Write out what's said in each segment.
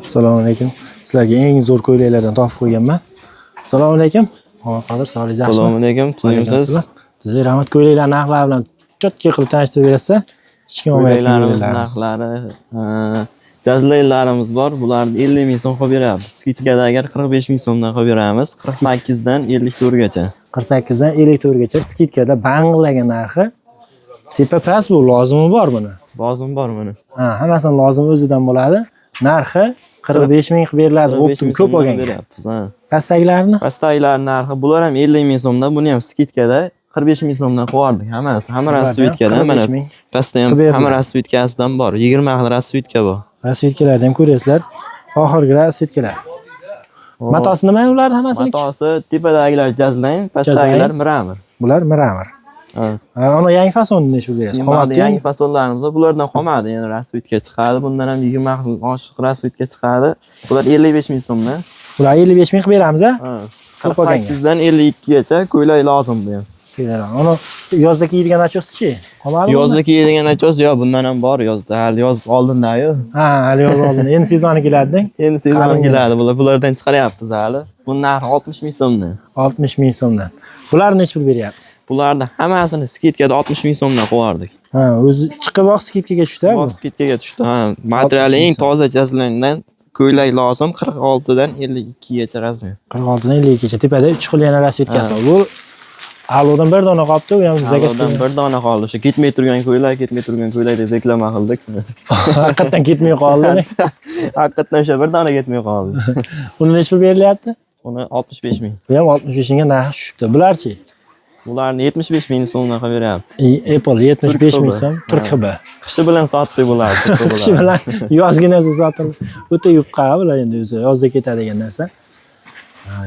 Assalomu alaykum. Sizlarga eng zo'r ko'ylaklardan topib qo'yganman. Assalomu alaykum. Qodir, sog'ligingiz yaxshimi? Assalomu alaykum. Tunimsiz? Sizga rahmat, ko'ylaklar narxlari bilan cho'tki qilib tanishtirib berasiz. Hech kim olmayotgan Ko'ylaklarimiz narxlari, jazlaylarimiz bor. Bularni 50 ming so'm qilib beramiz. Skidkada agar 45 ming so'mdan qilib beramiz. 48 dan 54 gacha. 48 dan 54 gacha skidkada banglagan narxi. Tepa past bu lozimi bor buni. Lozim bor buni. Ha, hammasining lozimi o'zidan bo'ladi. Narxi 45 ming qilib beriladi. Optim ko'p olganga. Pastdagilarni? Pastdagilarning narxi bular ham 50 ming so'mdan, buni ham skidkada 45 ming so'mdan qo'yardik. Hamma rasvitkada mana pastda ham hamma rasvitkasidan bor. 20 xil rasvitka bor. Rasvitkalarni ham ko'rasizlar. Oxirgi rasvitkalar. Matosi nima ular hammasining? Matosi tepadagilar jazlayn, pastdagilar miramir. Bular miramir. Ana yangi fasonni nechta berasiz? Qolmadi yangi fasonlarimiz bor. Bulardan qolmadi. Yana rasvitka chiqadi. Bundan ham 20 xil oshiq rasvitka chiqadi. Bular 55 ming so'mdan. Bular 55 ming qilib beramiz, a? 48 dan 52 gacha ko'ylak lozim bu ham. Ana yozda kiyadigan nachoschi? Qolmadimi? Yozda kiyadigan nachos yo'q, bundan ham bor yozda. Hali yoz oldinda-yu. Ha, hali yoz oldinda. Endi sezoni keladi-da. Endi sezoni keladi. Bulardan chiqaryapmiz hali. Buning narxi 60 ming so'mdan. 60 ming so'mdan. Bularni necha pul beryapsiz? Bularni hammasini skidkada 60 ming so'mdan qo'yardik. Ha, o'zi chiqib skidkaga tushdi-a bu? Skidkaga tushdi. Ha, materiali eng toza jazlangan ko'ylak lozim 46 dan 52 gacha razmer. 46 dan 52 gacha. Tepada 3 xil yana rasvitkasi bor. Bu alodan bir dona qolibdi, u ham zakasdan bir dona qoldi. O'sha ketmay turgan ko'ylak deb reklama qildik. Haqiqatan ketmay qoldi. Haqiqatan o'sha bir dona ketmay qoldi. Uni necha pul berilyapti? Uni 65 ming. Bu ham 65 mingga narxi tushibdi. Bularchi? Bularni 75 ming so'mdan qilib beryapti. Apple 75 ming so'm, turk hibi. Qishi bilan sotdik bularni. Qishi bilan yozgi narsa sotildi. O'ta yupqa bular endi o'zi yozda ketadigan narsa.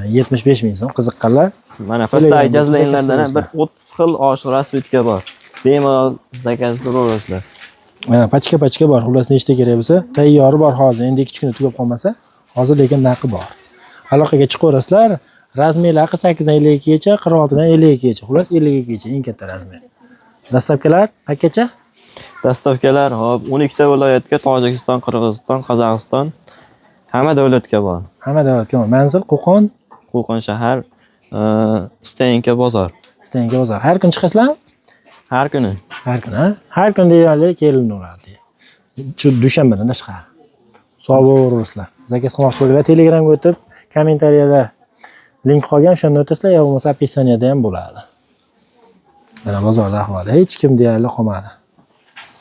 75 ming so'm, qiziqqanlar. Mana pastdagi jazlaynlardan ham bir 30 xil oshiq rasvitka bor. Bemalol zakaz qilaverasizlar. Pachka bor. Xullas nechta kerak bo'lsa, tayyori bor hozir. Endi kichkina tugab qolmasa, hozir lekin narxi bor. Aloqaga chiqaverasizlar. Razmerlar 48 dan 52 gacha, 46 dan 52 gacha. Xullas 52 gacha eng katta razmer. Dastavkalar qanchacha? Dastavkalar hop 12 ta viloyatga, Tojikiston, Qirg'iziston, Qozog'iston hamma davlatga bor. Hamma davlatga bor. Manzil Qo'qon shahar, Stenka bozor. Stenka bozor. Har kun chiqasizlarmi? Har kuni. Har kun deyarli kelinaveradi. Shu dushanbadan tashqari. Sog' bo'laverasizlar. Zakaz qilmoqchi bo'lganlar Telegramga o'tib, kommentariyada link qolgan, o'shanda o'tasizlar, yo bo'lmasa opisiyaniyada ham bo'ladi. Mana bozorda ahvoli hech kim deyarli qolmadi.